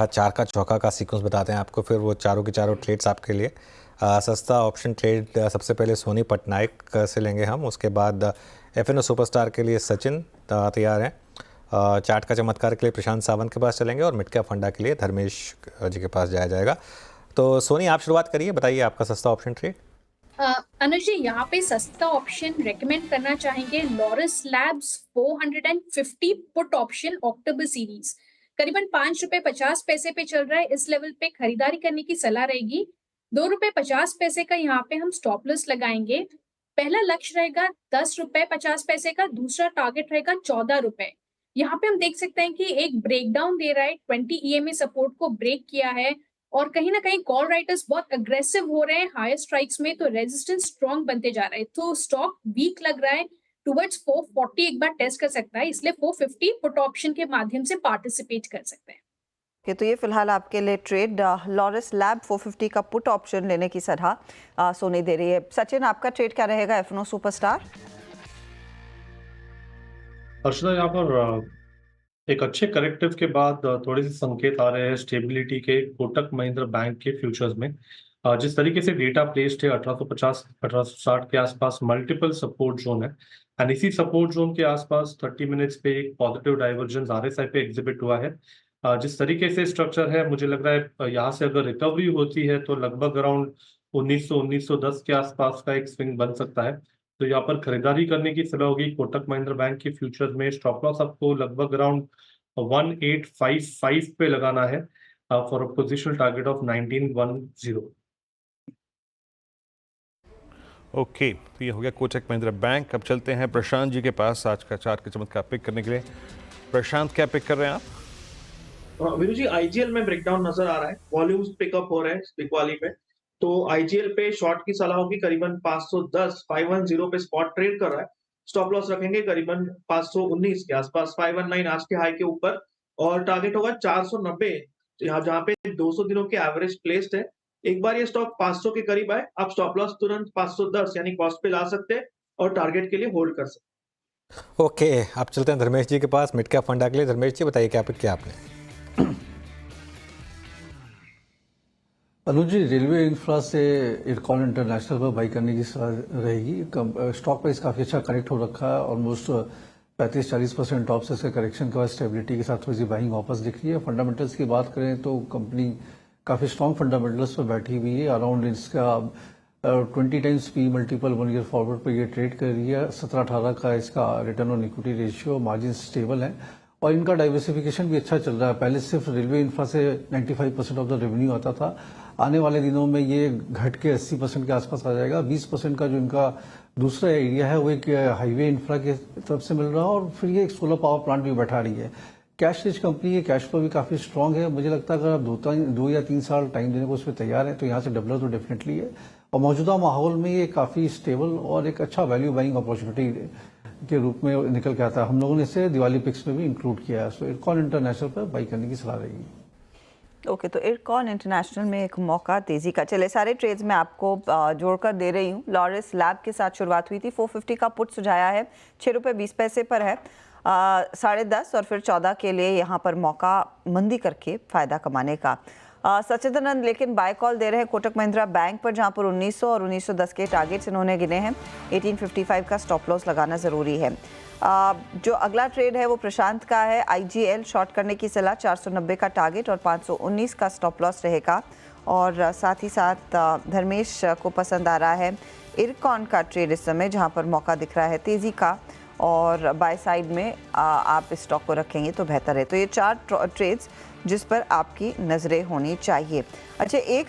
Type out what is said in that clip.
चार का चौका का सीक्वेंस बताते हैं आपको, फिर वो चारों के चारों ट्रेड्स आपके लिए। सस्ता ऑप्शन ट्रेड सबसे पहले सोनी पटनायक से लेंगे हम, उसके बाद एफएनओ सुपरस्टार के लिए सचिन तैयार हैं। चार्ट का चमत्कार के लिए प्रशांत सावंत के पास चलेंगे और मिड कैप फंडा के लिए धर्मेश जी के पास जाया जाएगा। तो सोनी आप शुरुआत करिए, बताइए आपका सस्ता ऑप्शन ट्रेड। अनुज जी, यहाँ पे सस्ता ऑप्शन रेकमेंड करना चाहेंगे लॉरस लैब्स 450 पुट ऑप्शन अक्टूबर सीरीज। करीबन ₹5.50 पे चल रहा है। इस लेवल पे खरीदारी करने की सलाह रहेगी। ₹2.50 का यहाँ पे हम स्टॉप लॉस लगाएंगे। पहला लक्ष्य रहेगा ₹10.50 का, दूसरा टारगेट रहेगा ₹14। यहाँ पे हम देख सकते हैं कि एक ब्रेकडाउन दे रहा है, 20 ईएमए सपोर्ट को ब्रेक किया है और कहीं ना कहीं कॉल राइटर्स बहुत अग्रेसिव हो रहे हैं हायर स्ट्राइक्स में, तो रेजिस्टेंस स्ट्रॉन्ग बनते जा रहा है। तो स्टॉक वीक लग रहा है, टुवर्ड्स 440 एक बार टेस्ट कर सकता है, इसलिए 450 पुट ऑप्शन के माध्यम से पार्टिसिपेट कर सकते हैं। तो ये फिलहाल आपके लिए ट्रेड लॉरस लैब 450 का पुट ऑप्शन लेने की सलाह सोनी दे रही है। सचिन, आपका ट्रेड क्या रहेगा एफएनओ सुपरस्टार? अर्षदा, यहाँ पर एक अच्छे करेक्टिव के बाद थोड़े से संकेत आ रहे हैं स्टेबिलिटी के कोटक महिंद्रा बैंक के फ्यूचर्स में। जिस तरीके से डेटा प्लेस्ड है 1850 1860 के आसपास मल्टीपल सपोर्ट जोन है, एंड इसी सपोर्ट जोन के आसपास 30 मिनट्स पे एक पॉजिटिव डाइवर्जेंस आरएसआई पे एग्जिबिट हुआ है। जिस तरीके से स्ट्रक्चर है, मुझे लग रहा है यहाँ से अगर रिकवरी होती है तो लगभग अराउंड 1910 के आसपास का एक स्विंग बन सकता है। तो यहाँ पर खरीदारी करने की सलाह होगी कोटक महिंद्रा बैंक की फ्यूचर्स में। स्टॉप लॉस आपको लगभग अराउंड 1855 पे लगाना है for a positional target of 1910। Okay, तो ये हो गया कोटक महिंद्रा बैंक। अब चलते हैं प्रशांत जी के पास आज का चार्ट के चमत्कार पिक करने के लिए। प्रशांत, क्या पिक कर रहे हैं आप? वीरू जी, आईजीएल में ब्रेकडाउन नजर आ रहा है, वॉल्यूम्स पिकअप हो रहे हैं बिकवाली पे। तो आईजीएल पे शॉर्ट की सलाह होगी करीबन 510 पे स्पॉट ट्रेड कर रहा है। स्टॉप लॉस रखेंगे करीबन 519 के आसपास, 519 आज के हाई के ऊपर, और टारगेट होगा 490, यहाँ जहाँ पे 200 दिनों के एवरेज प्लेस्ड है। एक बार ये स्टॉक 500 के करीब आए, आप स्टॉप लॉस तुरंत 510 यानी कॉस्ट पे ला सकते हैं और टारगेट के लिए होल्ड कर सकते हैं। ओके, आप चलते हैं धर्मेश जी के पास मिड कैप फंडा के लिए। धर्मेश जी, बताइए क्या पिक किया आपने? अनुज जी, रेलवे इंफ्रा से इरकॉन इंटरनेशनल पर बाई करने की सलाह रहेगी। स्टॉक प्राइस काफ़ी अच्छा करेक्ट हो रखा है, ऑलमोस्ट 35-40% टॉप से इसके करेक्शन के बाद स्टेबिलिटी के साथ थोड़ी सी बाइंग वापस दिख रही है। फंडामेंटल्स की बात करें तो कंपनी काफ़ी स्ट्रॉन्ग फंडामेंटल्स पर बैठी हुई है। अराउंड इसका 20 times P multiple 1 year forward पर ये ट्रेड कर रही है। 17-18 का इसका return on equity ratio, margin stable है और इनका डाइवर्सिफिकेशन भी अच्छा चल रहा है। पहले सिर्फ रेलवे इंफ्रा से 95% ऑफ द रेवेन्यू आता था, आने वाले दिनों में ये घट के 80% के आसपास आ जाएगा। 20% का जो इनका दूसरा एरिया है वो एक हाईवे इंफ्रा के तरफ से मिल रहा है और फिर ये एक सोलर पावर प्लांट भी बैठा रही है। कैश रिच कंपनी है, कैश फ्लो भी काफी स्ट्रांग है। मुझे लगता है अगर आप 2 या 3 साल टाइम देने को उस पर तैयार है तो यहाँ से डबलर तो डेफिनेटली है और मौजूदा माहौल में ये काफी स्टेबल और एक अच्छा वैल्यू बाइंग अपॉर्चुनिटी के रूप में निकल के आता है। हम लोगों ने इसे दिवाली पिक्स में भी इंक्लूड किया है। सो इरकॉन इंटरनेशनल पर बाई करने की सलाह रहेगी। ओके, तो इरकॉन इंटरनेशनल में एक मौका तेजी का। चले, सारे ट्रेड्स में आपको जोड़कर दे रही हूँ। लॉरस लैब के साथ शुरुआत हुई थी, 450 का पुट सुझाया है, ₹6.20 पर है। 10.5 और फिर 14 के लिए यहाँ पर मौका मंदी करके फायदा कमाने का। सच्चिदानंद लेकिन बाय कॉल दे रहे हैं कोटक महिंद्रा बैंक पर, जहाँ पर 1900 और 1910 के टारगेट्स इन्होंने गिने हैं। 1855 का स्टॉप लॉस लगाना ज़रूरी है। जो अगला ट्रेड है वो प्रशांत का है। आईजीएल शॉर्ट करने की सलाह, 490 का टारगेट और 519 का स्टॉप लॉस रहेगा। और साथ ही साथ धर्मेश को पसंद आ रहा है इरकॉन का ट्रेड इस समय, जहाँ पर मौका दिख रहा है तेज़ी का और बाय साइड में आप इस स्टॉक को रखेंगे तो बेहतर है। तो ये 4 ट्रेड्स जिस पर आपकी नज़रें होनी चाहिए। अच्छा, एक